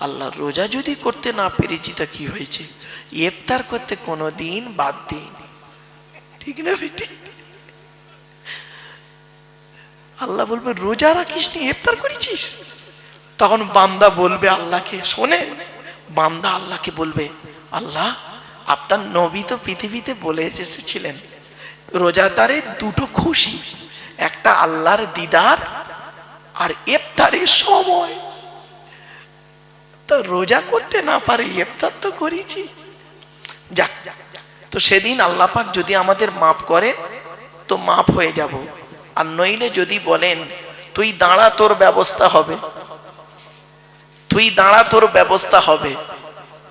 আল্লাহ রোজা যদি করতে না পেরেছি তা কি হয়েছে, ইফতার করতে কোনোদিন বাদ দিইনি, ঠিক না বেটি? আল্লাহ বলবে রোজা রাখিস নি, ইফতার করেছিস। তখন বান্দা বলবে আল্লাহকে, শোনে বান্দা আল্লাহকে বলবে, আল্লাহ আপনার নবী তো পৃথিবীতে বলে এসেছিলেন রোজাদারের দুটো খুশি, একটা আল্লাহর দিদার আর ইফতারের সময়। তো রোজা করতে না পারে ইফতার তো করেছি। যাক, তো সেদিন আল্লাহ পাক যদি আমাদের মাফ করে তো মাফ হয়ে যাব, আর নইলে যদি বলেন তুই দাঁড়া তোর ব্যবস্থা হবে, তুই দাঁড়া তোর ব্যবস্থা হবে,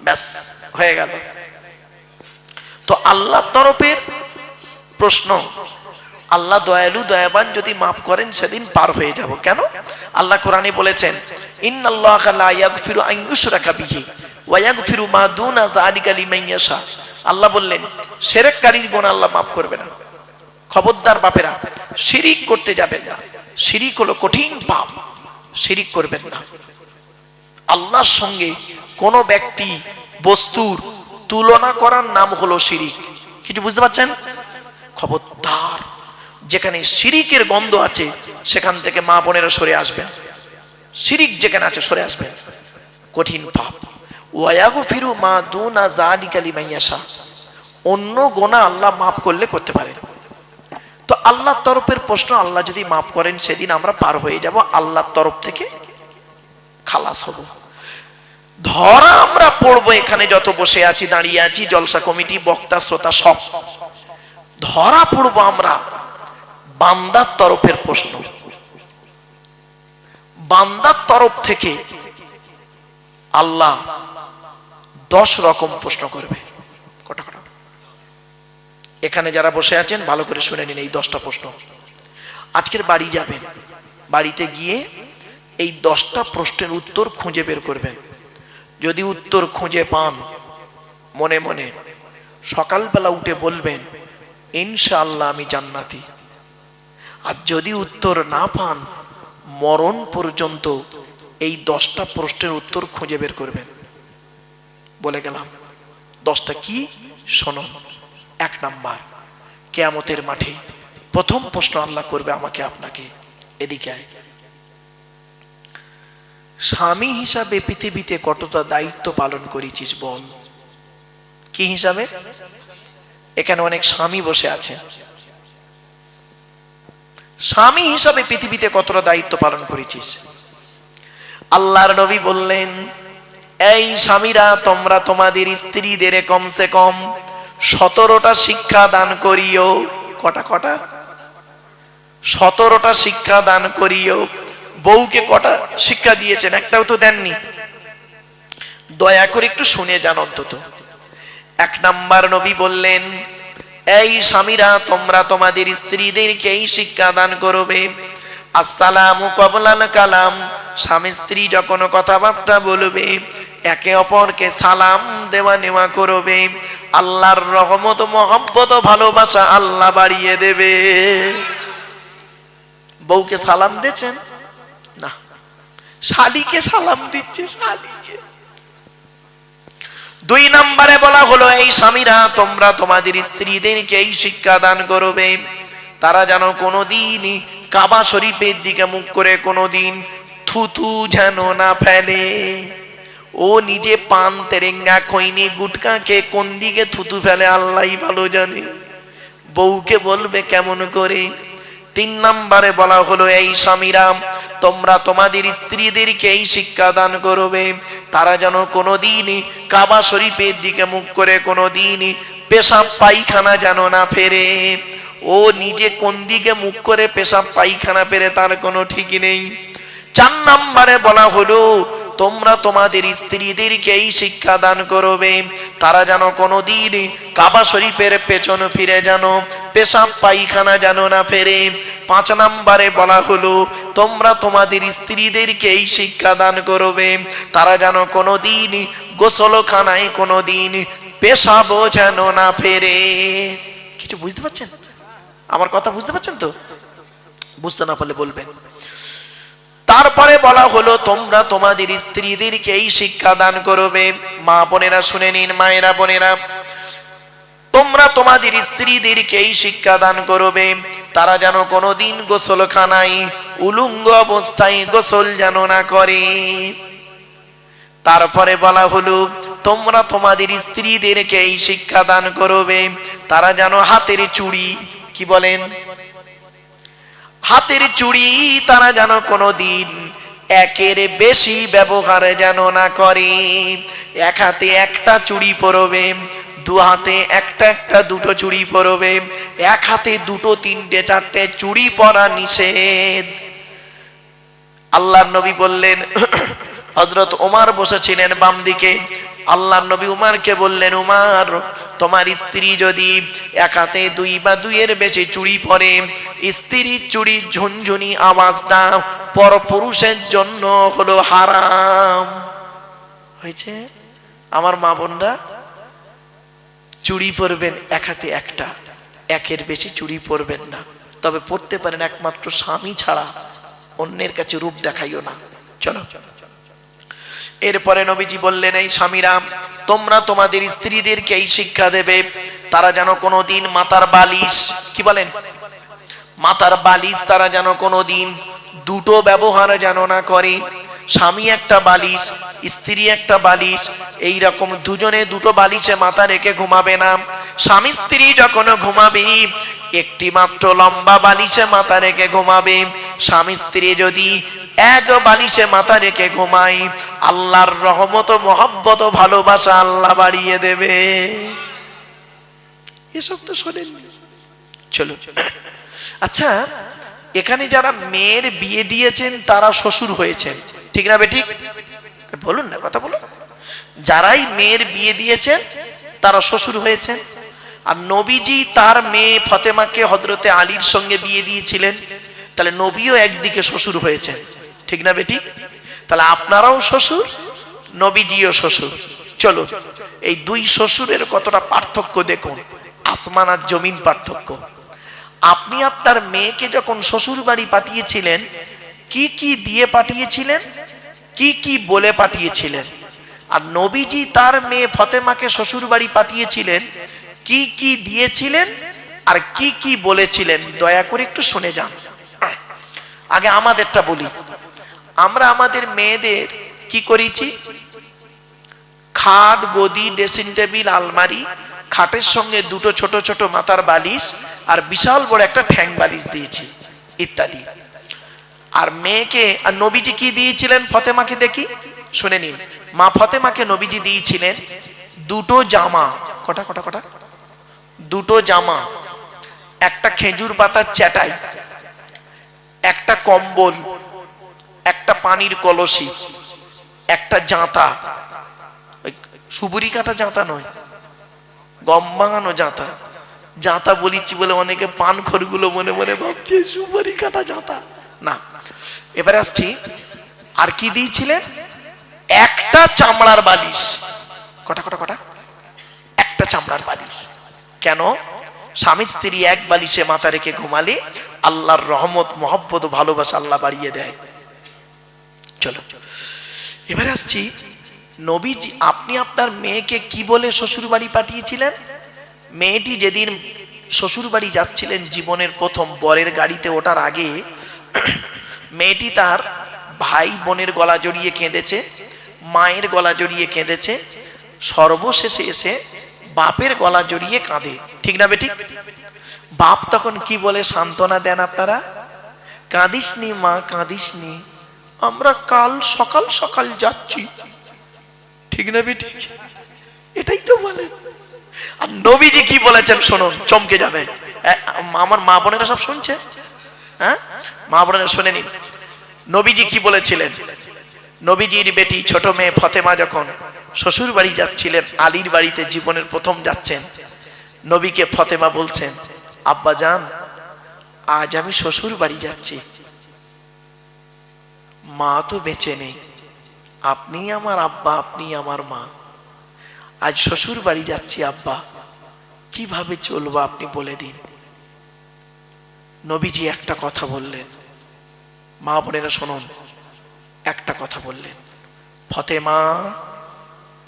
ব্যাস হয়ে গেল। তো আল্লাহর তরফের প্রশ্ন, আল্লাহ দয়ালু দয়াবান, যদি মাফ করেন সেদিন পার হয়ে যাব। কেন? আল্লাহ কোরআনে বলেছেন ইন্নাল্লাহা লা ইয়াগফিরু আন ইউশরাকা বিহি ওয়া ইয়াগফিরু মা দুনা যালিকা লিমান ইয়াশা। আল্লাহ বললেন শিরককারীর গুনাহ আল্লাহ মাফ করবে না। খবরদার বাপেরা, শিরিক করতে যাবেন না, শিরিক হলো কঠিন পাপ, শিরিক করবেন না। আল্লাহর সঙ্গে কোন ব্যক্তি বস্তুর তুলনা করার নাম হলো শিরিক। কিছু বুঝতে পারছেন? খবরদার, যেখানে শিরিকের গন্ধ আছে সেখান থেকে মা বোনেরা সরে আসবেন, শিরিক যেখানে আছে সরে আসবেন, কঠিন পাপ। ওয়া ইয়াগফিরু মা দুনা যালিকা লিমান ইয়াশা, অন্য গুনাহ আল্লাহ মাফ করলে করতে পারেন। তো আল্লাহর তরফের প্রশ্ন, আল্লাহ যদি মাফ করেন সেদিন আমরা পার হয়ে যাব, আল্লাহর তরফ থেকে খালাস হব। ধরা আমরা পড়বো, এখানে যত বসে আছি, দাঁড়িয়ে আছি, জলসা কমিটি, বক্তা, শ্রোতা সব ধরা পড়বো আমরা। বান্দার তরফের প্রশ্ন, বান্দার তরফ থেকে আল্লাহ 10 রকম প্রশ্ন করবে। কটা কটা? এখানে যারা বসে আছেন ভালো করে শুনে নিন এই 10টা প্রশ্ন। আজকের বাড়ি যাবেন, বাড়িতে গিয়ে এই 10টা প্রশ্নের উত্তর খুঁজে বের করবেন। যদি উত্তর খুঁজে পান মনে মনে সকালবেলা উঠে বলবেন ইনশাআল্লাহ আমি জান্নাতি। আর যদি উত্তর না পান মরণ পর্যন্ত এই 10টা প্রশ্নের উত্তর খুঁজে বের করবেন। বলে গেলাম 10টা কি, শোনো। 1 নাম্বার, কিয়ামতের মাঠে প্রথম প্রশ্ন আল্লাহ করবে আমাকে আপনাকে, এদিকে আয়, স্বামী হিসাবে পৃথিবীতে কতটা দায়িত্ব পালন করেছিস বল। কি হিসাবে? এখানে অনেক স্বামী বসে আছেন, স্বামী হিসাবে পৃথিবীতে কতটা দায়িত্ব পালন করেছিস। আল্লাহর নবী বললেন, এই স্বামীরা তোমরা তোমাদের স্ত্রীদের কমসে কম 17টা শিক্ষা দান করিও। কটা কটা? 17টা শিক্ষা দান করিও। বউকে কটা শিক্ষা দিয়েছেন? একটাও তো দেননি। দয়া করে একটু শুনে যান অন্তত। 1 নাম্বার নবী বললেন, এই স্বামীরা তোমরা তোমাদের স্ত্রীদেরকে এই শিক্ষা দান করবে, আসসালামু ক্বাবলাল কালাম। স্বামী স্ত্রী যখন কথাবার্তা বলবে একে অপরকে সালাম দেওয়া নেওয়া করবে, আল্লাহর রহমত, মহব্বত, ভালোবাসা আল্লাহ বাড়িয়ে দেবে। বউকে সালাম দিচ্ছেন না, শালীকে সালাম দিচ্ছে, শালীকে। 2 নম্বরে বলা হলো, এই স্বামীরা তোমরা তোমাদের স্ত্রীদেরকে এই শিক্ষা দান করবে, তারা যেন কোনোদিনই কাবা শরীফের দিকে মুখ করে কোনোদিন থুতু যেন না ফেলে। ও নিজে পান, তেরেঙ্গা, খৈনি, গুটকা খেয়ে কোন দিকে থুতু ফেলে আল্লাহই ভালো জানে। বউকে বলবে কেমন করে। 3 নম্বরে বলা হলো, এই স্বামীরা তোমরা তোমাদের স্ত্রীদেরকে এই শিক্ষা দান করবে, তারা যেন কোনোদিনই কাবা শরীফের দিকে মুখ করে কোনোদিনই পেশাব পায়খানা যেন না ফেরে। ও নিজে কোন দিকে মুখ করে পেশাব পায়খানা ফেরে তার কোনো ঠিক নেই। 4 নম্বরে বলা হলো, তোমরা তোমাদের স্ত্রীদেরকে এই শিক্ষা দান করবে, তারা যেন কোনোদিনই কাবা শরীফের পেছন ফিরে যেন পেশাব পায়খানা যেন না ফেরে। 5 নম্বরে বলা হলো, তোমরা তোমাদের স্ত্রীদেরকে এই শিক্ষা দান করবে, তারা যেন কোনোদিনই গোসলখানায় কোনোদিন পেশাব যেন না ফেরে। কিছু বুঝতে পারছেন? আমার কথা বুঝতে পারছেন তো? বুঝতে না পারলে বলবেন। তারপরে বলা হলো তোমরা তোমাদের স্ত্রীদেরকে এই শিক্ষা দান করবে। মা বোনেরা শুনে নিন, মায়েরা বোনেরা, তোমরা তোমাদের স্ত্রীদেরকে এই শিক্ষা দান করবে তারা যেন কোনোদিন গোসলখানায় উলঙ্গ অবস্থায় গোসল যেন না করে। তারপরে বলা হলো তোমরা তোমাদের স্ত্রীদেরকে এই শিক্ষা দান করবে তারা যেন হাতের চুড়ি, কি বলেন, হাতের চুড়ি তারা যেন কোনোদিন একের বেশি ব্যবহার যেন না করে। এক হাতে একটা চুড়ি পরবে, দু হাতে একটা একটা দুটো চুড়ি পরবে, এক হাতে দুটো তিনটে চারটে চুড়ি পরা নিষেধ। আল্লাহর নবী বললেন, হযরত ওমর বসেছিলেন বাম দিকে, আল্লাহর নবী উমারকে বললেন, উমার তোমার স্ত্রী যদি এক হাতে দুই বা দুইয়ের বেশি চুড়ি পরে, স্ত্রীর চুড়ি ঝুনঝুনি আওয়াজটা পরপুরুষের জন্য হলো হারাম হয়েছে। আমার মা বোনরা, চুড়ি পরবেন এক হাতে একটা, একের বেশি চুড়ি পরবেন না, তবে পড়তে পারেন একমাত্র স্বামী ছাড়া, অন্যের কাছে রূপ দেখাইও না। চলো, এরপরে নবীজি বললেন, এই স্বামীরা তোমরা তোমাদের স্ত্রীদেরকে এই শিক্ষা দেবে তারা যেন কোনোদিন মাথার বালিশ, কি বলেন, মাথার বালিশ তারা যেন কোনোদিন দুটো ব্যবহার যেন না করে। স্বামী একটা বালিশ, স্ত্রী একটা বালিশ, এই রকম দুজনে দুটো বালিশে মাথা রেখে ঘুমাবে না। স্বামী স্ত্রী যখন ঘুমাবে একটি মাত্র লম্বা বালিশে মাথা রেখে ঘুমাবে। স্বামী স্ত্রী যদি এক বালিশে মাথা রেখে ঘুমায়, আল্লাহর রহমত মহব্বত ভালোবাসা আল্লাহ বাড়িয়ে দেবে। এসব তো শোনেননি। চলো, আচ্ছা, এখানে যারা মেয়ের বিয়ে দিয়েছেন তারা শ্বশুর হয়েছেন, ঠিক না বেঠিক? বলুন না, কথা বলুন। যারাই মেয়ের বিয়ে দিয়েছেন তারা শ্বশুর হয়েছেন। আর নবীজি তার মেয়ে ফাতেমাকে হযরতে আলীর সঙ্গে বিয়ে দিয়েছিলেন, তাহলে নবীও একদিকে শ্বশুর হয়েছেন, ঠিক না বেঠিক? তাহলে আপনারাও শ্বশুর, নবীজিও শ্বশুর। চলো, এই দুই শ্বশুরের কতটা পার্থক্য দেখুন, আসমান আর জমিন পার্থক্য। আপনি আপনার মেয়েকে যখন শ্বশুর বাড়ি পাঠিয়েছিলেন, কি কি দিয়ে পাঠিয়েছিলেন, কি কি বলে পাঠিয়েছিলেন? আর নবীজি তার মেয়ে ফাতেমাকে শ্বশুর বাড়ি পাঠিয়েছিলেন, কি কি দিয়েছিলেন আর কি কি বলেছিলেন? দয়া করে একটু শুনে যান। আগে আমাদেরটা বলি। আমরা আমাদের মেয়েদের কি করেছি? খাট, গদি, ড্রেসিং টেবিল, আলমারি, খাটের সঙ্গে দুটো ছোট ছোট মাথার বালিশ আর বিশাল বড় একটা ঠ্যাং বালিশ দিয়েছি ইত্যাদি। আর মেয়েকে, আর নবীজি কি দিয়েছিলেন ফাতেমাকে দেখি, শুনে নিন। মা ফাতেমাকে নবীজি দিয়েছিলেন দুটো জামা, কটা কটা কটা, দুটো জামা, একটা খেজুর পাতার চাটাই, একটা কম্বল, একটা পানির কলসি, একটা জাঁতা, সুবুরি কাটা জাঁতা নয়, গম ভাঙানো জাঁতা। জাঁতা বলিছি বলে অনেকে পান খড়গুলো মনে মনে ভাবছে সুপারি কাটা জাঁতা না। এবারে আসছি, আর কি দিয়েছিলেন? একটা চামড়ার বালিশ, কটা কটা কটা, একটা চামড়ার বালিশ। কেন? স্বামী স্ত্রী এক বালিশে মাথা রেখে ঘুমালে আল্লাহর রহমত মহব্বত ভালোবাসা আল্লাহ বাড়িয়ে দেয়। চলো, এবারে আসছি, নবীজি আপনি আপনার মেয়েকে কি বলে শ্বশুর বাড়ি পাঠিয়েছিলেন? মেয়েটি যেদিন শ্বশুর বাড়ি যাচ্ছিলেন জীবনের প্রথম, বরের গাড়িতে ওঠার আগে মেয়েটি তার ভাই বোনের গলা জড়িয়ে কেঁদেছে, মায়ের গলা জড়িয়ে কেঁদেছে, সর্বশেষে এসে বাপের গলা জড়িয়ে কাঁদে, ঠিক না বেঠিক? বাপ তখন কি বলে সান্ত্বনা দেন আপনারা? কাঁদিসনি মা, কাঁদিসনি, আমরা কাল সকাল সকাল যাচ্ছি, ঠিক না বেঠিক? এটাই তো বলেন। আর নবীজি কি বলেছেন শুনুন, চমকে যাবে। আমার মা বোনেরা সব শুনছে, হ্যাঁ মা বোনেরা শুনে নিন। নবীজি কি বলেছিলেন? নবীজির বেটি ছোট মেয়ে ফাতেমা যখন শ্বশুর বাড়ি যাচ্ছিলেন, আলীর বাড়িতে জীবনের প্রথম যাচ্ছেন, নবীকে ফাতেমা বলছেন, আব্বা জান, আজ আমি শ্বশুর বাড়ি যাচ্ছি, মা তো বেঁচে নেই, আপনি আমার আব্বা, আপনি আমার মা, আজ শ্বশুর বাড়ি যাচ্ছি আব্বা, কিভাবে চলবো আপনি বলে দিন। নবীজি একটা কথা বললেন, মা বোনেরা শুনুন, একটা কথা বললেন, ফতেমা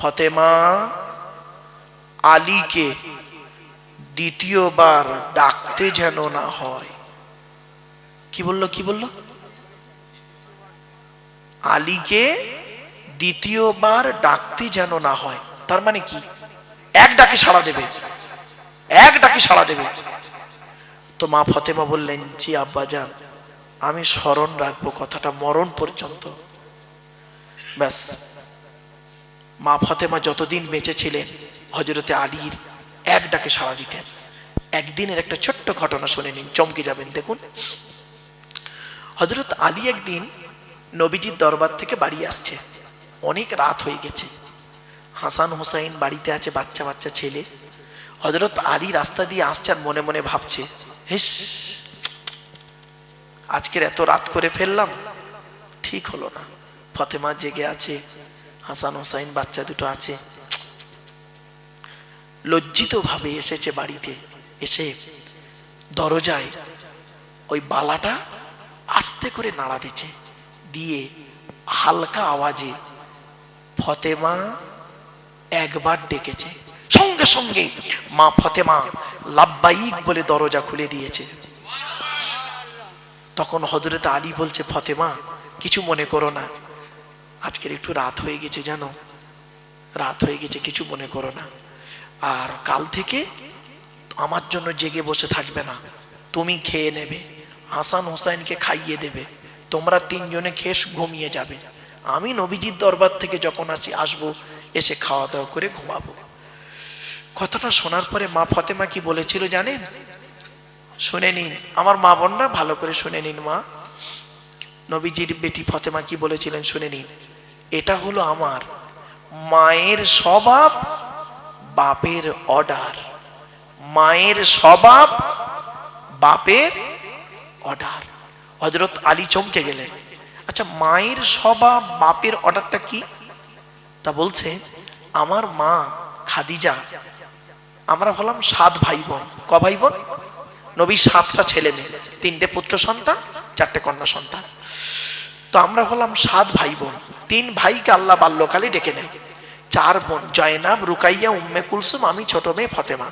ফতেমা, আলীকে দ্বিতীয়বার ডাকতে যেন না হয়। কি বললো? কি বললো? আলীকে দ্বিতীয়বার ডাকতে যেন না হয়। তার মানে কি? এক ডাকে সাড়া দেবে, এক ডাকে সাড়া দেবে। তো মা ফতেমা বললেন, জি আব্বাজান, আমি স্মরণ রাখবো কথাটা মরণ পর্যন্ত। ব্যাস, মা ফতেমা যতদিন বেঁচে ছিলেন হযরতে আলীর এক ডাকে সাড়া দিতেন। একদিনের একটা ছোট্ট ঘটনা শুনে নিন, চমকে যাবেন। দেখুন, হযরত আলী একদিন নবীজির দরবার থেকে বাড়ি আসছে, অনেক রাত হয়ে গেছে। হাসান হুসাইন বাড়িতে আছে, বাচ্চা বাচ্চা ছেলে। হযরত আলী রাস্তা দিয়ে আসছে আর মনে মনে ভাবছে, হিস, আজকের এত রাত করে ফেললাম, ঠিক হলো না। ফতেমা জেগে আছে, হাসান হুসাইন বাচ্চা দুটো আছে। লজ্জিত ভাবে এসেছে বাড়িতে, এসে দরজায় ওই বালাটা আস্তে করে নাড়া দিচ্ছে, দিয়ে হালকা আওয়াজে ফতেমা একবার ডেকেছে। সঙ্গে সঙ্গে মা ফতেমা লাব্বাইক বলে দরজা খুলে দিয়েছে। তখন হযরত আলী বলছে, ফতেমা কিছু মনে করো না, আজকের একটু রাত হয়ে গেছে, জানো, রাত হয়ে গেছে, কিছু মনে করো না। আর কাল থেকে আমার জন্য জেগে বসে থাকবে না, তুমি খেয়ে নেবে, হাসান হুসাইনকে খাইয়ে দেবে, তোমরা তিনজনে খেয়ে ঘুমিয়ে যাবে। আমি নবীজির দরবার থেকে যখন আসবো এসে খাওয়া দাওয়া করে ঘুমাবো। কথাটা শোনার পরে মা ফতেমা কি বলেছিল জানেন? শুনে নিন আমার মা বোনরা, ভালো করে শুনে নিন। মা নবীজির বেটি ফতেমা কি বলেছিলেন শুনে নিন। এটা হলো আমার মায়ের স্বভাব, বাপের অর্ডার। মায়ের স্বভাব, বাপের অর্ডার। হযরত আলী চমকে গেলেন। আচ্ছা, মায়ের স্বভাব বাপের অর্ডারটা কি? তা বলছে, আমার মা খাদিজা, আমরা হলাম 7 ভাই বোন। ক ভাই বোন? নবী 7টা ছেলে মেয়ে, 3টে পুত্র সন্তান, 4টে কন্যা সন্তান। তো আমরা হলাম 7 ভাই বোন। 3 ভাইকে আল্লাহ বাল্যকালে ডেকে নেয়, 4 বোন জয়নাব, রুকাইয়া, উম্মে কুলসুম, আমি ছোট মেয়ে ফতেমা।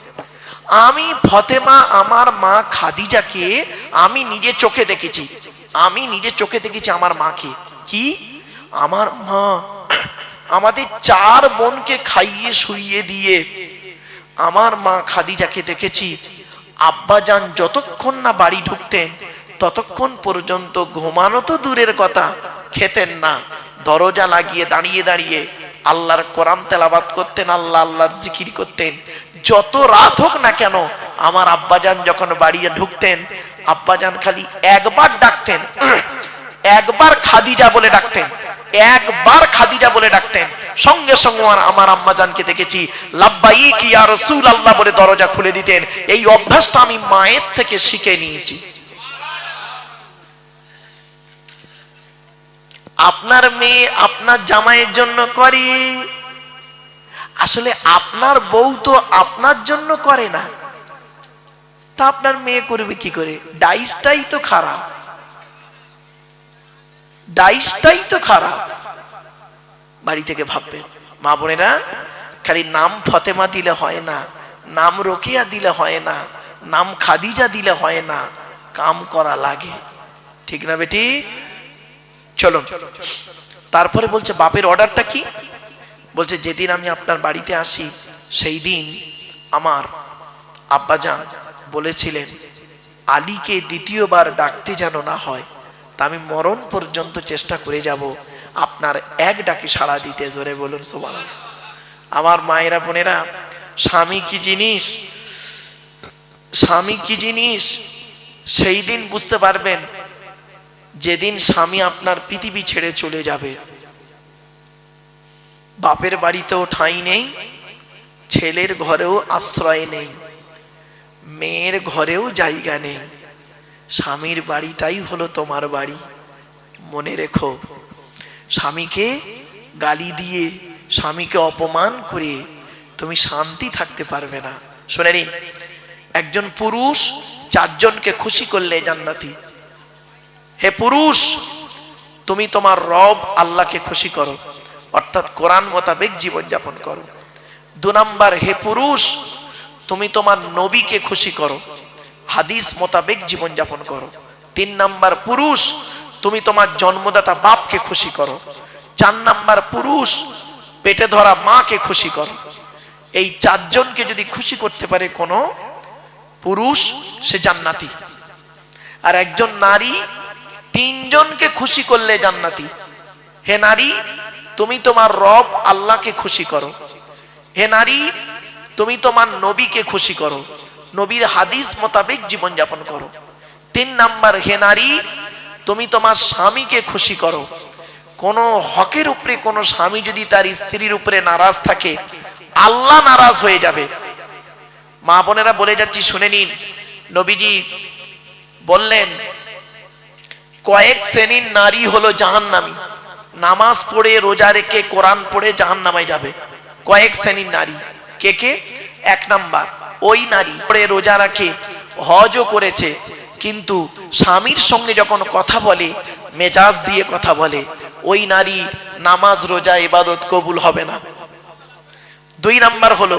আমি ফতেমা আমার মা খাদিজাকে আমি নিজে চোখে দেখেছি, আমি নিজে চোখে দেখেছি আমার মাকে। কি? আমার মা আমাদের 4 বোনকে খাইয়ে শুইয়ে দিয়ে আমার মা খাদিজাকে দেখেছি আব্বাজান যতক্ষণ না বাড়ি ঢুকতেন ততক্ষণ পর্যন্ত ঘুমানো তো দূরের কথা, খেতেন না। দরজা লাগিয়ে দাঁড়িয়ে দাঁড়িয়ে আল্লাহর কোরআন তেলাওয়াত করতেন, আল্লাহ আল্লাহর জিকির করতেন। যত রাত হোক না কেন আমার আব্বাজান যখন বাড়ি ঢুকতেন, আব্বাজান খালি একবার ডাকতেন, একবার খাদিজা বলে ডাকতেন, একবার খাদিজা বলে ডাকতেন, সঙ্গে সঙ্গে আমার আম্মাজানকে দেখেছি লাব্বাইক ইয়া রাসূলুল্লাহ বলে দরজা খুলে দিতেন। এই অভ্যাসটা আমি মায়ের থেকে শিখে নিয়েছি। আপনার মেয়ে আপনার জামাইয়ের জন্য করে, আসলে আপনার বউ তো আপনার জন্য করে না, তা আপনার মেয়ে করবে কি করে? ডাইসটাই তো খারাপ, ডাইসটাই তো খারাপ। বাড়ি থেকে ভাববেন মা বোনেরা, খালি নাম ফতেমা দিলে হয় না, নাম রোকেয়া দিলে হয় না, নাম খাদিজা দিলে হয় না, কাম করা লাগে, ঠিক না বেটি? চলো, তারপরে বলছে বাপের অর্ডারটা কি? বলছে যেদিন আমি আপনার বাড়িতে আসি সেই দিন আমার আব্বাজান বলেছিলেন আলীকে দ্বিতীয়বার ডাকতে যেন না হয়, তা আমি মরণ পর্যন্ত চেষ্টা করে যাব আপনার এক ডাকে সাড়া দিতে। জোরে বলুন সুবহানাল্লাহ। আমার মায়েরা বোনেরা, স্বামী কি জিনিস, স্বামী কি জিনিস সেই দিন বুঝতে পারবেন যেদিন স্বামী আপনার পৃথিবী ছেড়ে চলে যাবে। বাপের বাড়িতেও ঠাঁই নেই, ছেলের ঘরেও আশ্রয় নেই, মেয়ের ঘরেও জায়গা নেই, স্বামীর বাড়িটাই হলো তোমার বাড়ি। মনে রেখো, স্বামীকে গালি দিয়ে, স্বামীকে অপমান করে তুমি শান্তি থাকতে পারবে না। শুনে নিন, একজন পুরুষ 4 জনকে খুশি করলে জান্নাতি। হে পুরুষ, তুমি তোমার রব আল্লাহকে খুশি করো, অর্থাৎ কোরআন মোতাবেক জীবন যাপন করো। 2 নাম্বার, হে পুরুষ তুমি তোমার নবীকে খুশি করো, হাদিস মোতাবেক জীবন যাপন করো। 3 নাম্বার, পুরুষ তুমি তোমার জন্মদাতা বাপকে খুশি করো। 4 নাম্বার, পুরুষ পেটে ধরা মাকে খুশি করো। এই 4 জনকে যদি খুশি করতে পারে কোনো পুরুষ, সে জান্নাতি। আর একজন নারী 3 জনকে খুশি করলে জান্নাতি। হে নারী তুমি তোমার রব আল্লাহকে খুশি করো, হে নারী তুমি তোমার নবীকে খুশি করো, নবীর হাদিস মোতাবেক জীবন যাপন করো। 3 নাম্বার, হে নারী তুমি তোমার স্বামীকে খুশি করো। কোন হকের উপরে কোন স্বামী যদি তার স্ত্রীর উপরে নারাজ থাকে, আল্লাহ নারাজ হয়ে যাবে। মা বোনেরা বলে যাচ্ছি, শুনে নিন। নবীজি বললেন কয়েক শ্রেণীর নারী হলো জাহান্নামী, নামাজ পড়ে রোজা রেখে কোরআন পড়ে জাহান্নামে যাবে। কয়েক শ্রেণীর নারী কে কে? 1 নাম্বার, ওই নারী পড়ে রোজা রাখে, হজও করেছে, কিন্তু স্বামীর সঙ্গে যখন কথা বলে মেজাজ দিয়ে কথা বলে, ওই নারী নামাজ রোজা ইবাদত কবুল হবে না। 2 নাম্বার হলো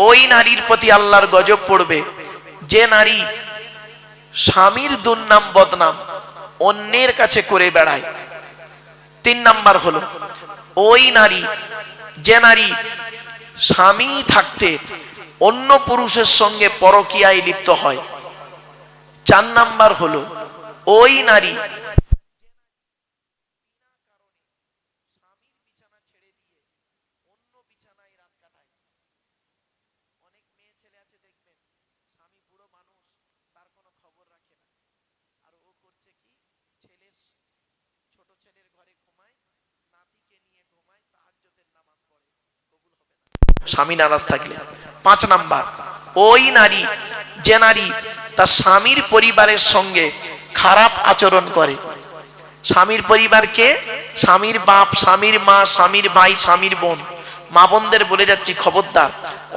ওই নারীর প্রতি আল্লাহর গজব পড়বে যে নারী স্বামীর দুর্নাম বদনাম অন্যের কাছে করে বেড়ায়। 3 নাম্বার হলো ওই নারী যে নারী স্বামী থাকতে অন্য পুরুষের সঙ্গে পরকীয়ায় লিপ্ত হয়। 4 নাম্বার হলো ওই নারী স্বামী নারাজ থাকলে। 5 নাম্বার ওই নারী যে নারী তার স্বামীর পরিবারের সঙ্গে খারাপ আচরণ করে। স্বামীর পরিবারকে, স্বামীর বাপ, স্বামীর মা, স্বামীর ভাই, স্বামীর বোন। মা বোনদের বলে যাচ্ছি খবরদার,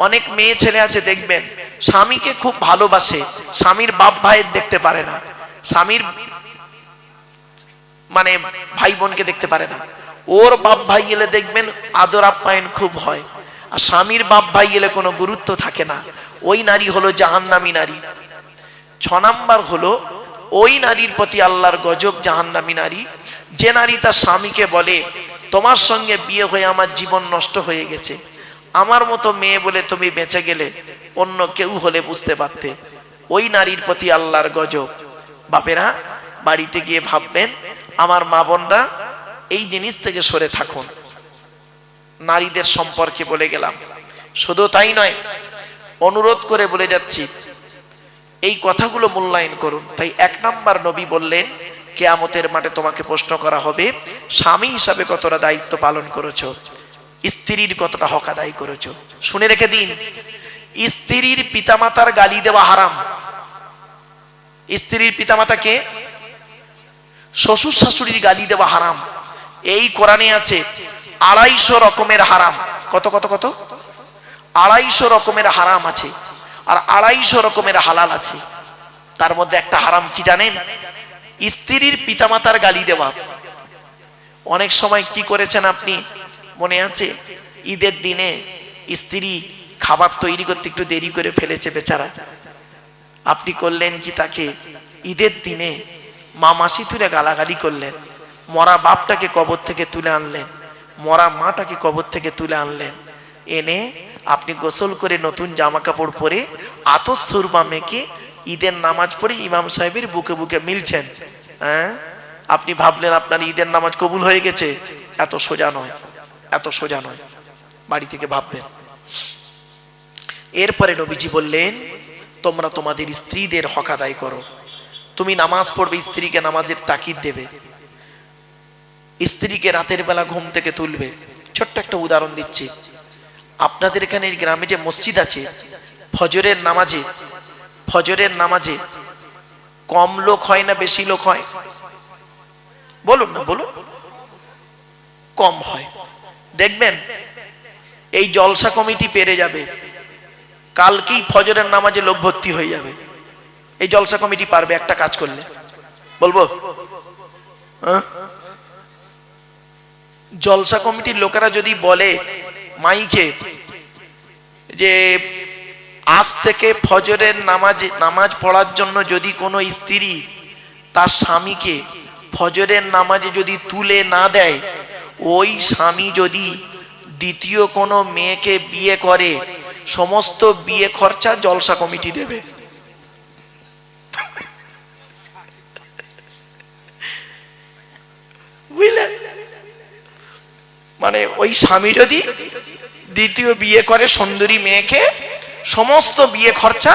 অনেক মেয়ে ছেলে আছে দেখবেন স্বামীকে খুব ভালোবাসে, স্বামীর বাপ ভাইয়ের দেখতে পারে না, স্বামীর মানে ভাই বোনকে দেখতে পারে না। ওর বাপ ভাই এলে দেখবেন আদর আপ্যায়ন খুব হয়, আর স্বামীর বাপ ভাই এলে কোনো গুরুত্ব থাকে না। ওই নারী হলো জাহান্নামী নারী। 6 নাম্বার হলো ওই নারীর প্রতি আল্লাহর গজব, জাহান্নামী নারী যে নারী তার স্বামীকে বলে তোমার সঙ্গে বিয়ে হয়ে আমার জীবন নষ্ট হয়ে গেছে, আমার মতো মেয়ে বলে তুমি বেঁচে গেলে, অন্য কেউ হলে বুঝতে পারতে। ওই নারীর প্রতি আল্লাহর গজব। বাপেরা বাড়িতে গিয়ে ভাববেন, আমার মা বোনরা এই জিনিস থেকে সরে থাকুন। নারীদের সম্পর্কে বলে গেলাম, শুধু তাই নয়, অনুরোধ করে বলে যাচ্ছি এই কথাগুলো মূল্যায়ন করুন। তাই 1 নাম্বার নবী বললেন কিয়ামতের মাঠে তোমাকে প্রশ্ন করা হবে স্বামী হিসাবে কতটা দায়িত্ব পালন করেছো, স্ত্রীর কতটা হক আদায় করেছো। শুনে রেখে দিন, স্ত্রীর পিতামাতার গালি দেওয়া হারাম। স্ত্রীর পিতামাতাকে, শ্বশুর শাশুড়ির গালি দেওয়া হারাম। এই কোরআনে আছে 250 রকমের হারাম। কত কত কত? 250 রকমের হারাম আছে, আর 250 রকমের হালাল আছে। তার মধ্যে একটা হারাম কি জানেন? স্ত্রীর পিতামাতার গালি দেওয়া। অনেক সময় কি করেছেন আপনি মনে আছে? ঈদের দিনে স্ত্রী খাবার তৈরি করতে একটু দেরি করে ফেলেছে বেচারা, আপনি করলেন কি তাকে ঈদের দিনে মা মাসি তুলে গালাগালি করলেন, মরা বাপটাকে কবর থেকে তুলে আনলেন, মরা মাটাকে কবর থেকে তুলে আনলেন, এনে আপনি গোসল করে নতুন জামা কাপড় পরে আতর সুরমা মেখে ঈদের নামাজ পড়ে ইমাম সাহেবের বুকে বুকে মিলছেন। হ্যাঁ, আপনি ভাবলেন আপনার ঈদের নামাজ কবুল হয়ে গেছে। এত সোজা নয়, এত সোজা নয়, বাড়ি থেকে ভাববেন। এরপরে নবীজি বললেন তোমরা তোমাদের স্ত্রীদের হক আদায় করো। তুমি নামাজ পড়বে, স্ত্রীকে নামাজের তাকিদ দেবে, স্ত্রীকে রাতের বেলা ঘুম থেকে তুলবে। ছোট্ট একটা উদাহরণ দিচ্ছি, আপনাদের এখানে গ্রামে যে মসজিদ আছে, ফজরের নামাজে কম লোক হয় না বেশি লোক হয়? বলুন না, বলুন। কম হয়। দেখবেন এই জলসা কমিটি পেরে যাবে, কালকেই ফজরের নামাজে লোক ভর্তি হয়ে যাবে। এই জলসা কমিটি পারবে একটা কাজ করলে, বলবো জলসা কমিটির লোকেরা যদি বলে মাইকে যে আজ থেকে ফজরের নামাজ পড়ার জন্য যদি কোনো স্ত্রী তার স্বামীকে ফজরের নামাজে যদি তুলে না দেয়, ওই স্বামী যদি দ্বিতীয় কোনো মেয়েকে বিয়ে করে, সমস্ত বিয়ে খরচা জলসা কমিটি দেবে। বুঝলেন? মানে ওই স্বামী যদি দ্বিতীয় বিয়ে করে সুন্দরী মেয়েকে, সমস্ত বিয়ে খরচা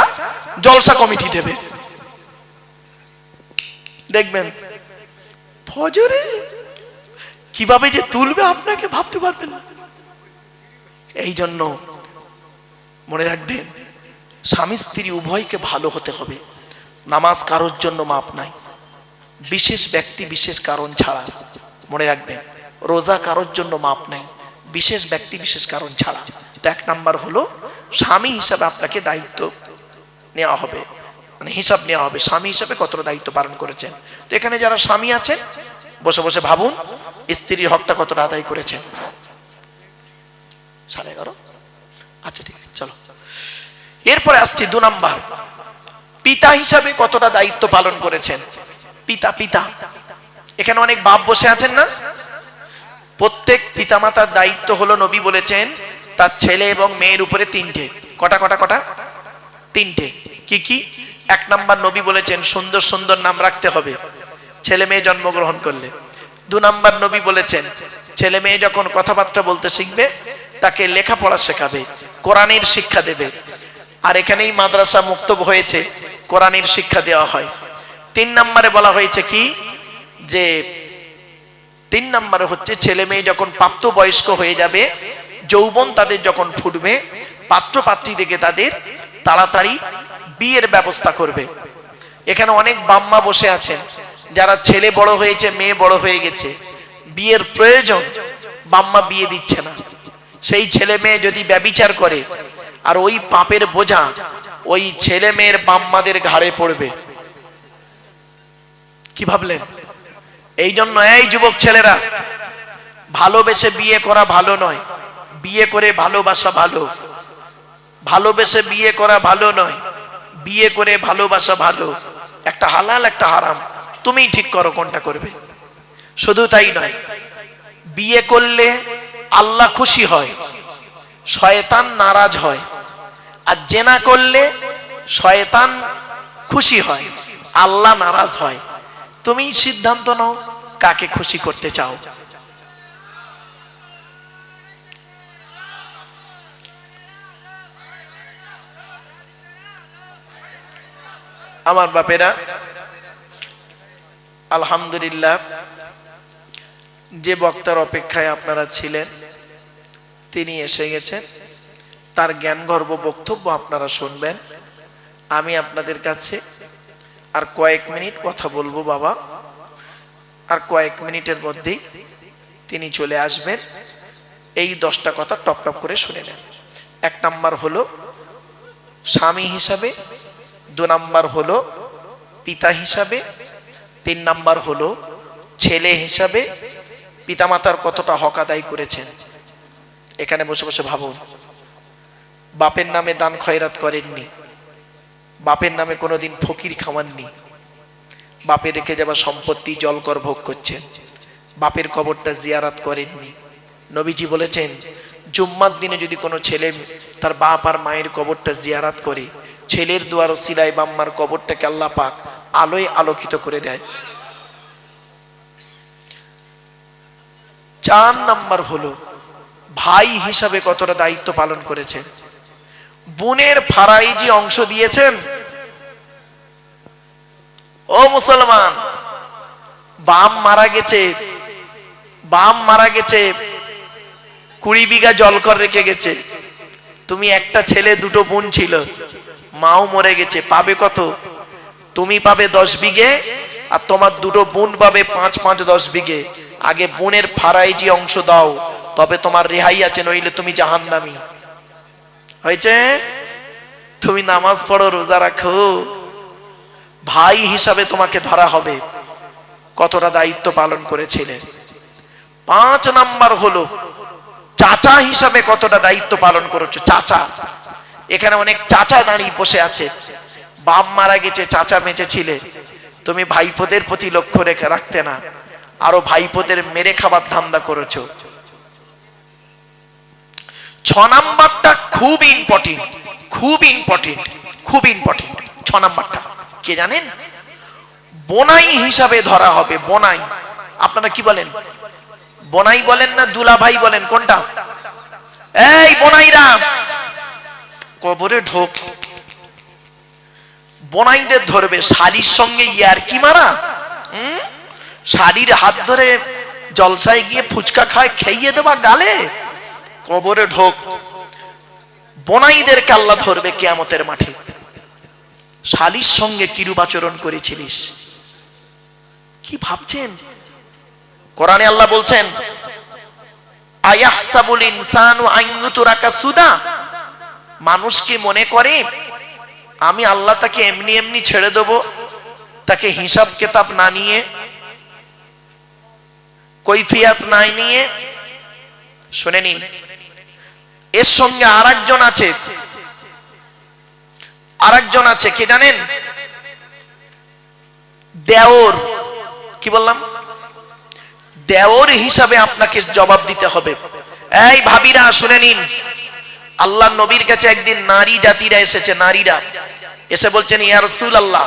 জলসা কমিটি দেবে। দেখবেন ফজরে কিভাবে যে তুলবে আপনাকে ভাবতে পারবেন না। এই জন্য মনে রাখবেন, স্বামী স্ত্রী উভয়কে ভালো হতে হবে। নামাজ কারোর জন্য মাপ নাই, বিশেষ ব্যক্তি বিশেষ কারণ ছাড়া। মনে রাখবেন, রোজা কারোর জন্য মাপ নাই, বিশেষ ব্যক্তি বিশেষ কারণ ছাড়া। তো এক নাম্বার হলো, স্বামী হিসাবে আপনাকে দায়িত্ব নেওয়া হবে, মানে হিসাব নেওয়া হবে স্বামী হিসাবে কতটা দায়িত্ব পালন করেছেন। তো এখানে যারা স্বামী আছেন, বসে বসে ভাবুন স্ত্রীর হকটা কতটা আদায় করেছেন। 11:30। আচ্ছা ঠিক আছে, চলো। এরপরে আসছি 2 নাম্বার, পিতা হিসাবে কতটা দায়িত্ব পালন করেছেন। পিতা পিতা এখানে অনেক বাপ বসে আছেন না? প্রত্যেক পিতামাতার দায়িত্ব হলো, নবী বলেছেন তার ছেলে এবং মেয়ের উপরে 3টে। কটা কটা কটা? 3টে। কি কি? 1 নাম্বার নবী বলেছেন সুন্দর সুন্দর নাম রাখতে হবে ছেলে মেয়ে জন্মগ্রহণ করলে। 2 নাম্বার নবী বলেছেন ছেলে মেয়ে যখন কথাবার্তা বলতে শিখবে তাকে লেখাপড়া শেখাবে, কোরআনের শিক্ষা দেবে। আর এখানেই মাদ্রাসা মুক্তব হয়েছে, কোরআনের শিক্ষা দেওয়া হয়। 3 নম্বরে বলা হয়েছে কি, যে 3 নম্বরে হচ্ছে ছেলে মেয়ে যখন প্রাপ্ত বয়স্ক হয়ে যাবে, যৌবন তাদের যখন ফুটবে, পাত্র পাত্রী দেখে তাদের তাড়াতাড়ি বিয়ের ব্যবস্থা করবে। এখানে অনেক বাম্মা বসে আছেন যারা ছেলে বড় হয়েছে, মেয়ে বড় হয়ে গেছে, বিয়ের প্রয়োজন, বাম্মা বিয়ে দিচ্ছে না। সেই ছেলে মেয়ে যদি ব্যভিচার করে, আর ওই পাপের বোঝা ওই ছেলে মেয়ের বাম্মাদের ঘাড়ে পড়বে। কি ভাবলেন? এই জন্য এই যুবক ছেলেরা, ভালোবেসে বিয়ে করা ভালো নয়, বিয়ে করে ভালোবাসা ভালো। ভালোবেসে বিয়ে করা ভালো নয়, বিয়ে করে ভালোবাসা ভালো। একটা হালাল একটা হারাম, তুমিই ঠিক করো কোনটা করবে। শুধু তাই নয়, বিয়ে করলে আল্লাহ খুশি হয়, শয়তান নারাজ হয়। আর জেনা করলে শয়তান খুশি হয়, আল্লাহ নারাজ হয়। তুমি সিদ্ধান্ত নাও কাকে খুশি করতে চাও। আমার বাপেরা, আলহামদুলিল্লাহ, যে বক্তার অপেক্ষায় আপনারা ছিলেন তিনি এসে গেছেন। তার জ্ঞানগর্ভ বক্তব্য আপনারা শুনবেন। আমি আপনাদের কাছে আর কয়েক মিনিট কথা বলবো বাবা, আর কয়েক মিনিটের মধ্যেই তিনি চলে আসবেন। এই 10টা কথা টপ টপ করে শুনে নেন। 1 নাম্বার হলো স্বামী হিসাবে, 2 নাম্বার হলো পিতা হিসাবে, 3 নাম্বার হলো ছেলে হিসাবে পিতামাতার কতটা হক আদায় করেছেন। এখানে বসে বসে ভাবুন, বাপের নামে দান খয়রাত করেননি, বাপের নামে কোনোদিন ফকির খাওয়াননি, বাপের রেখে যাওয়া সম্পত্তি জলকর ভোগ করছেন, বাপের কবরটা জিয়ারাত করেননি। নবীজি বলেছেন জুম্মার দিনে যদি কোনো ছেলে তার বাপ আর মায়ের কবরটা জিয়ারাত করে, ছেলের দুয়ার ওসিলায় বাম্মার কবরটাকে আল্লাহ পাক আলোয় আলোকিত করে দেয়। 4 নাম্বার হলো ভাই হিসাবে কতটা দায়িত্ব পালন করেছেন। বোনের ফারাইজি অংশ দিয়েছেন। ও মুসলমান, বাপ মারা গেছে, 20 বিঘা জলকর রেখে গেছে। তুমি একটা ছেলে, 2টো বোন ছিল, মাও মরে গেছে, পাবে কত? তুমি পাবে 10 বিঘে, আর তোমার 2টো বোন পাবে 5 10 বিঘে। আগে বোনের ফারাইজি অংশ দাও, তবে তোমার রেহাই আছে, নইলে তুমি জাহান্নামী। হয়েছে? তুমি নামাজ পড়ো, রোজা রাখো, ভাই হিসাবে তোমাকে ধরা হবে কতটা দায়িত্ব পালন করেছিলে। 5 নাম্বার হলো চাচা হিসাবে কতটা দায়িত্ব পালন করেছো। চাচা, এখানে অনেক চাচা দাঁড়িয়ে বসে আছে, বাপ মারা গেছে, চাচা বেঁচে ছিলে, তুমি ভাইপোদের প্রতি লক্ষ্য রেখে রাখতে না, আরো ভাইপোদের মেরে খাবার ধান্দা করেছো। 6 নাম্বারটা খুব ইম্পর্টেন্ট, খুব ইম্পর্টেন্ট, খুব ইম্পর্টেন্ট। 6 নাম্বারটা কে জানেন? বোনাই হিসাবে ধরা হবে। বোনাই, আপনারা কি বলেন? বোনাই বলেন না দুলা ভাই বলেন? কোনটা? এই বোনাইরা কবরে ঢোক। বোনাইদের ধরবে, শালির সঙ্গে ইয়ারকি মারা, শালির হাত ধরে জলসায় গিয়ে ফুচকা খায়, খেয়ে দেবা গালে, কবরে ঢোক। বোনাইদেরকে আল্লাহ ধরবে কিয়ামতের মাঠে। শালির সঙ্গে কিরূপ আচরণ করেছিলিস, কি ভাবছেন? কোরআনে আল্লাহ বলছেন, আয়াহসাবুল ইনসানু আন ইউতরাকা সুদা, মানুষ কি মনে করে আমি আল্লাহ তাকে এমনি এমনি ছেড়ে দেব, তাকে হিসাব কিতাব না নিয়ে, কৈফিয়ত না নিয়ে? শুনে নিন, এর সঙ্গে আরেকজন আছে, আরেকজন আছে, কে জানেন? দেওর। কি বললাম? দেওর হিসাবে আপনাকে জবাব দিতে হবে। এই ভাবিরা শুনে নিন, আল্লাহ নবীর কাছে একদিন নারী জাতিরা এসেছে, নারীরা এসে বলছেন, ইয়া রাসূলুল্লাহ,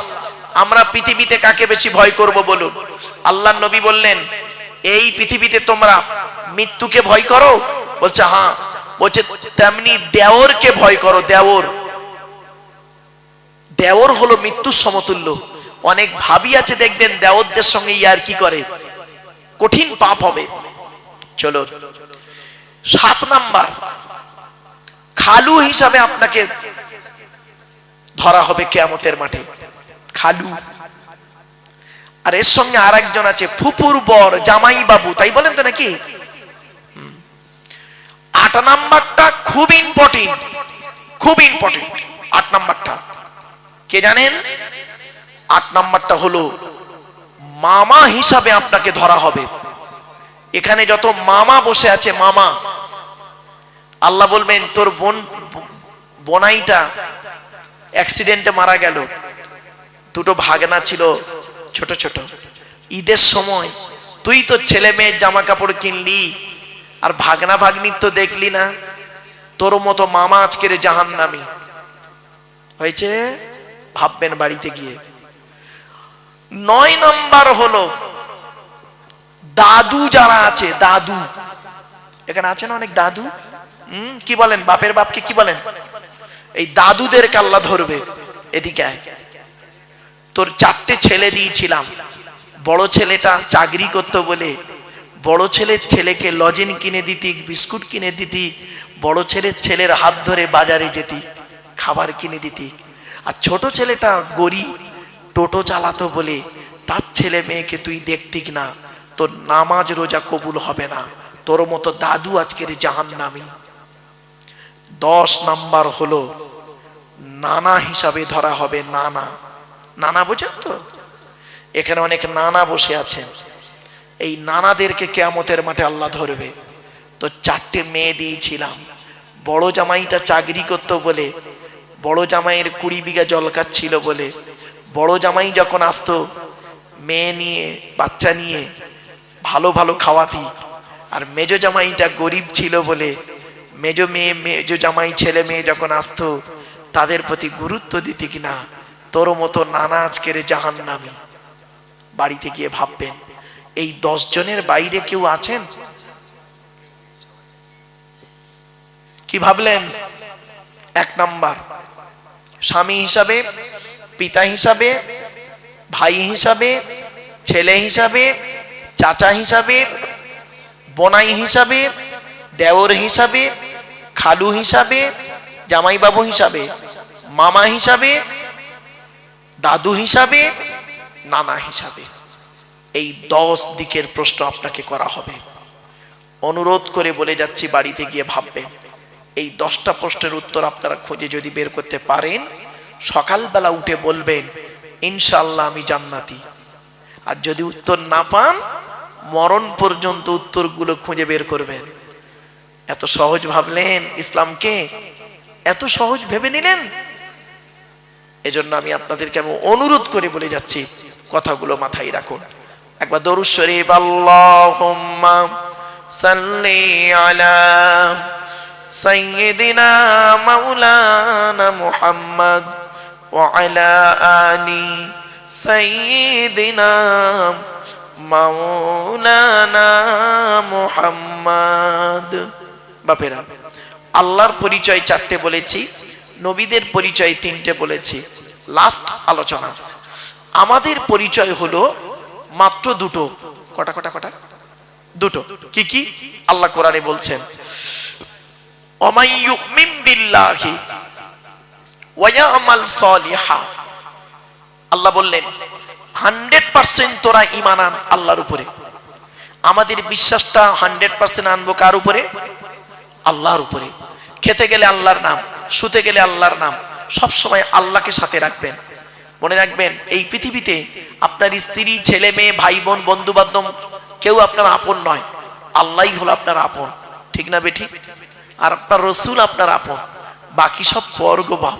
আমরা পৃথিবীতে কাকে বেশি ভয় করব বলুন। আল্লাহ নবী বললেন, এই পৃথিবীতে তোমরা মৃত্যুকে ভয় করো? বলছে হ্যাঁ। বলছে তেমনি দেওরকে ভয় করো। দেওর, দেওর হলো মৃত্যুর সমতুল্য। অনেক ভাবি আছে দেখবেন দেওরদের সঙ্গে ইয়ার কি করে, কঠিন পাপ হবে। চলো 7 নাম্বার, খালু হিসাবে আপনাকে ধরা হবে কিয়ামতের মাঠে। খালু। আর এর সঙ্গে আরেকজন আছে ফুপুর বর, জামাই বাবু, তাই বলেন তো নাকি? 8 নাম্বারটা খুব ইম্পর্টেন্ট, খুব ইম্পর্টেন্ট। 8 নাম্বারটা কে জানেন? 8 নাম্বারটা হলো মামা হিসাবে আপনাকে ধরা হবে। এখানে যত মামা বসে আছে, মামা, আল্লাহ বলবেন তোর বোনাইটা অ্যাক্সিডেন্টে মারা গেল, 2টো ভাগনা ছিল ছোট ছোট, ঈদের সময় তুই তো ছেলে মেয়ের জামা কাপড় কিনলি, আর ভাগনা ভাগ্নির তো দেখলি না, তোর মতো মামা আজকের জাহান্নামী হয়েছে, ভাববেন বাড়িতে গিয়ে। 9 নাম্বার হলো দাদু যারা আছে, দাদু, এখানে আছেন অনেক দাদু, কি বলেন? বাপের বাপকে কি বলেন? এই দাদুদেরকে আল্লাহ ধরবে। এদিকে আয়, তোর 4টে ছেলে দিয়েছিলাম, বড় ছেলেটা চাকরি করতো বলে বড় ছেলের ছেলেকে লজেন কিনে দিতি, বিস্কুট কিনে দিতি, বড় ছেলের হাত ধরে বাজারে যেতি, খাবার কিনে দিতি। আর ছোট ছেলেটা গরিব, টোটো চালাতো বলে তার ছেলে মেয়েকে তুই দেখতিক না, তোর নামাজ রোজা কবুল হবে না, তোর মতো দাদু আজকের জাহান্নামী। 10 নাম্বার হলো নানা হিসাবে ধরা হবে। নানা, নানা বোঝেন তো? এখানে অনেক নানা বসে আছেন, এই নানাদেরকে কিয়ামতের মাঠে আল্লাহ ধরবে। তো 4টে মেয়ে দিয়েছিলাম, বড় জামাইটা চাকরি করতো বলে, বড় জামাইয়ের 20 বিঘা জলকার ছিল বলে, বড় জামাই যখন আসতো মেয়ে নিয়ে, বাচ্চা নিয়ে, ভালো ভালো খাওয়াতি। আর মেজ জামাইটা গরিব ছিল বলে মেজ জামাই ছেলে মেয়ে যখন আসতো তাদের প্রতি গুরুত্ব দিতি কিনা। তোর মতো নানা আজকের জাহান্নামী। বাড়িতে গিয়ে ভাববেন, এই 10 জনের বাইরে কেউ আছেন? কি ভাবলেন? 1 নাম্বার স্বামী হিসাবে, পিতা হিসাবে, ভাই হিসাবে, ছেলে হিসাবে, চাচা হিসাবে, বোনাই হিসাবে, দেওর হিসাবে, খালু হিসাবে, জামাইবাবু হিসাবে, মামা হিসাবে, দাদু হিসাবে, নানা হিসাবে। এই 10 দিকের প্রশ্ন আপনাকে করা হবে। অনুরোধ করে বলে যাচ্ছি, বাড়িতে গিয়ে ভাববেন। এই 10টা প্রশ্নের উত্তর আপনারা খুঁজে যদি বের করতে পারেন, সকালবেলা উঠে বলবেন ইনশাআল্লাহ আমি জান্নাতি। আর যদি উত্তর না পান, মরণ পর্যন্ত উত্তরগুলো খুঁজে বের করবেন। এত সহজ ভাবলেন ইসলামকে, এত সহজ ভেবে নিলেন। এজন্য আমি আপনাদেরকে আমি অনুরোধ করে বলে যাচ্ছি, কথাগুলো মাথায় রাখুন। একবার দরুদ শরীফ, আল্লাহুম্মা সাল্লি আলা সাইয়্যিদিনা মাওলানা মুহাম্মদ ওয়া আলা আলি সাইয়্যিদিনা মাওলানা মুহাম্মদ। বাপেরা, আল্লাহর পরিচয় 4টে বলেছি, নবীদের পরিচয় 3টে বলেছি। লাস্ট আলোচনা, আমাদের পরিচয় হলো মাত্র দুটো। কটা কটা কটা? দুটো। কি কি? আল্লাহ কোরআনে বলছেন, ওমাই ইউমিন বিল্লাহি ওয়া ইয়ামাল সালিহা। আল্লাহ বললেন 100% তোরা ঈমান আন আল্লাহর উপরে। আমাদের বিশ্বাসটা 100% আনবো কার উপরে? আল্লাহর উপরে। খেতে গেলে আল্লাহর নাম, শুতে গেলে আল্লাহর নাম, সব সময় আল্লাহকে সাথে রাখবেন। মনে রাখবেন, এই পৃথিবীতে আপনার স্ত্রী, ছেলে মেয়ে, ভাই বোন, বন্ধু বান্ধব কেউ আপনার আপন নয়, আল্লাহই হলো আপনার আপন। ঠিক না বেঠি? আর আপনার রসুল আপনার আপন, বাকি সব পরগ বাপ,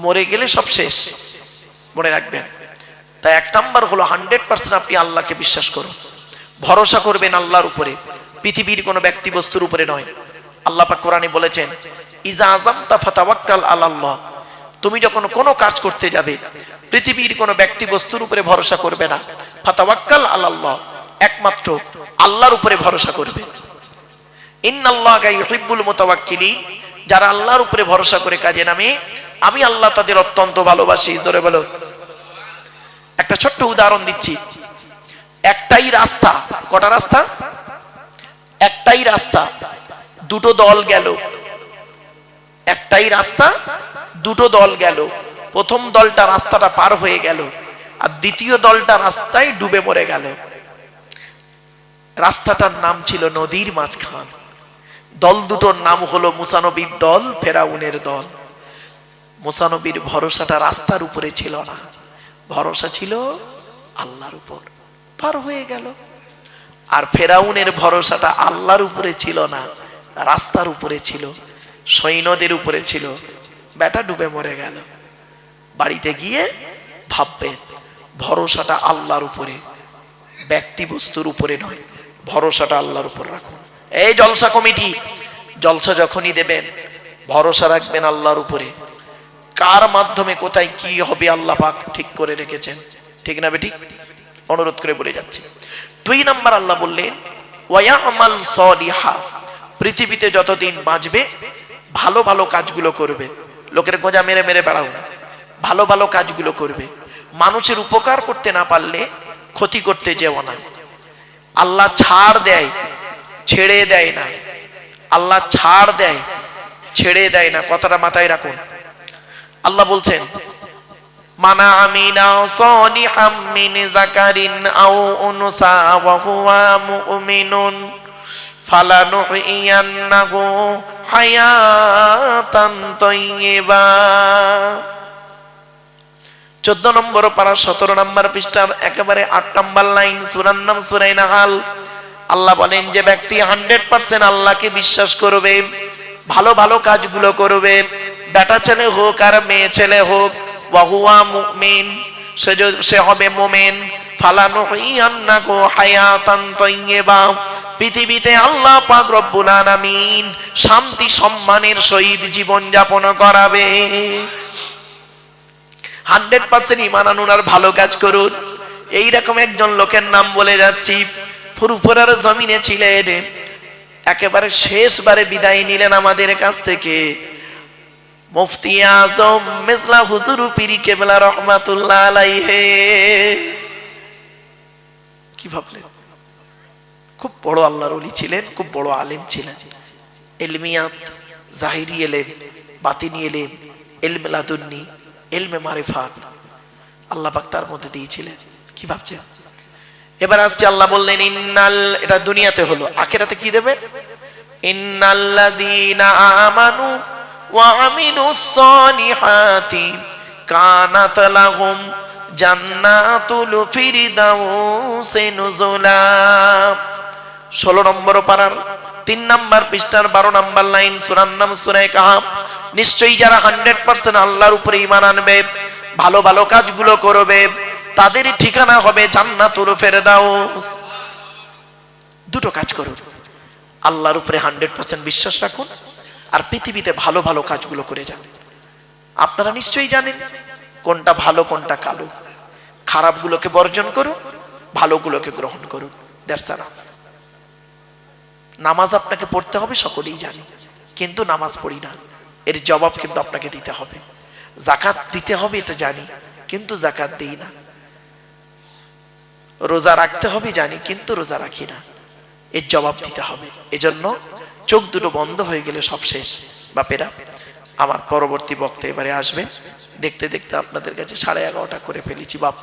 মরে গেলে সব শেষ। মনে রাখবেন। তাই 1 নাম্বার হলো 100% আপনি আল্লাহকে বিশ্বাস করুন, ভরসা করবেন আল্লাহর উপরে, পৃথিবীর কোনো ব্যক্তি বস্তুর উপরে নয়। আল্লাহ পাক কোরআনে বলেছেন, ইজা আযামতা ফাতাওয়াক্কাল আলাল্লাহ। তুমি যখন কোনো কাজ করতে যাবে, পৃথিবীর কোনো ব্যক্তি বস্তুর উপরে ভরসা করবে না। ফাতাওয়াক্কাল আলাল্লাহ, একমাত্র আল্লাহর উপরে ভরসা করবে। ইন্নাল্লাহা ইউহিব্বুল মুতাওয়াক্কিলিন। যারা আল্লাহর উপরে ভরসা করে কাজে নামে, আমি আল্লাহ তাদের অত্যন্ত ভালোবাসি। জোরে বলো। একটা ছোট্ট উদাহরণ দিচ্ছি। একটাই রাস্তা। কটা রাস্তা? একটাই রাস্তা, দুটো দল গেল। একটাই রাস্তা, দুটো দল গেল। প্রথম দলটা রাস্তাটা পার হয়ে গেল, আর দ্বিতীয় দলটা রাস্তায় ডুবে মরে গেল। রাস্তাটার নাম ছিল নদীর মাঝখান। দল দুটোর নাম হলো মুসা নবীর দল, ফেরাউনের দল। মুসা নবীর ভরসাটা রাস্তার উপরে ছিল না, ভরসা ছিল আল্লাহর উপর, পার হয়ে গেল। আর ফেরাউনের ভরসাটা আল্লাহর উপরে ছিল না, রাস্তার উপরে ছিল, সৈন্যদের উপরে ছিল। বেটা ডুবে মরে গেল। বাড়িতে গিয়ে ভাববেন, ভরসাটা আল্লাহর উপরে, ব্যক্তি বস্তুর উপরে নয়। ভরসাটা আল্লাহর উপর রাখুন। এই জলসা কমিটি, জলসা যখনই দেবেন, ভরসা রাখবেন আল্লাহর উপরে। কার মাধ্যমে কোথায় কি হবে আল্লাহ পাক ঠিক করে রেখেছেন। ঠিক না বেটি? অনুরোধ করে বলে যাচ্ছি। 2 নাম্বার, আল্লাহ বললেন ওয়ায়ামাল সালিহা। পৃথিবীতে যতদিন বাঁচবে ভালো ভালো কাজগুলো করবে। লোকের গোঁজা মেরে মেরে বেড়াও না, ভালো ভালো কাজগুলো করবে। মানুষের উপকার করতে না পারলে ক্ষতি করতে যেও না। আল্লাহ ছাড় দেয়, ছেড়ে দেয় না। আল্লাহ ছাড় দেয়, ছেড়ে দেয় না। কথাটা মাথায় রাখুন। আল্লাহ বলছেন, মানা আমিনা সালিহাম মিন যাকারিন আও উনসা ওয়া হুয়া মুমিনুন ফালানুহইয়ান্নাহু হায়াতান তাইয়্যিবা। 14 নম্বর পারা 17 নম্বর পৃষ্ঠার একেবারে 8 নম্বর লাইন, সূরার নাম সূরা নাহাল। আল্লাহ বলেন, যে ব্যক্তি 100% আল্লাহকে বিশ্বাস করবে, ভালো ভালো কাজগুলো করবে, বেটা ছেলে হোক আর মেয়ে ছেলে হোক, ওয়া হুয়া মুমিন, সে হবে মুমিন। ফালানুহইয়ান্নাহু হায়াতান তাইয়্যিবা। পৃথিবীতে আল্লাহ পাক রব্বুল আলামিন শান্তি সম্মানের সহিত জীবন যাপন করাবে। 100% ঈমান আনুন আর ভালো কাজ করুন। এইরকম একজন লোকের নাম বলে যাচ্ছি। ফুরফুরার জমিনে ছিলেন, একেবারে শেষবারে বিদায় নিলেন আমাদের কাছ থেকে মুফতি আজম মেজলা হুজুর পীর কেবলা রহমাতুল্লাহ আলাইহি। কি ভাবলেন? খুব বড় আল্লাহর ওলি ছিলেন, খুব বড় আলেম ছিলেন। ইলমিয়াত, জাহিরি ইলম, বাতিনি ইলম, ইলমে লাদুন্নি, ইলমে মারিফাত আল্লাহ পাক তার মধ্যে দিয়েছিলেন। কি ভাবছেন? এবার আসছে, আল্লাহ বললেন ইন্নাল, এটা দুনিয়াতে হলো, আখিরাতে কি দেবে? ইন্নাল্লাযীনা আমানু ওয়া আমিলুস সালিহাতি কানাত লাহুম জান্নাতুল ফিরদাউসে নুজুলা। 16 নম্বর পারার 3 নম্বর পৃষ্ঠার 12 নম্বর লাইন, সূরার নাম সূরা কাহাফ। নিশ্চয়ই যারা 100% আল্লাহর উপরে ঈমান আনবে, ভালো ভালো কাজগুলো করবে, তাদের ঠিকানা হবে জান্নাতুল ফিরদাউস। দুটো কাজ করুন, আল্লাহর উপরে 100% বিশ্বাস রাখুন, আর পৃথিবীতে ভালো ভালো কাজগুলো করে যান। আপনারা নিশ্চয়ই জানেন কোনটা ভালো কোনটা কালো। খারাপগুলোকে বর্জন করুন, ভালোগুলোকে গ্রহণ করুন। That's all. নামাজ আপনাকে পড়তে হবে, সকলেই জানি, কিন্তু নামাজ পড়ি না, এর জবাব কিন্তু আপনাকে দিতে হবে। যাকাত দিতে হবে এটা জানি, কিন্তু যাকাত দেই না। রোজা রাখতে হবে জানি, কিন্তু রোজা রাখি না, এর জবাব দিতে হবে। এজন্য চোখ দুটো বন্ধ হয়ে গেলে সব শেষ। বাপেরা, আমার পরবর্তী বক্তা এবারে আসবেন। দেখতে দেখতে আপনাদের কাছে 11:30 করে ফেলেছি বাপ।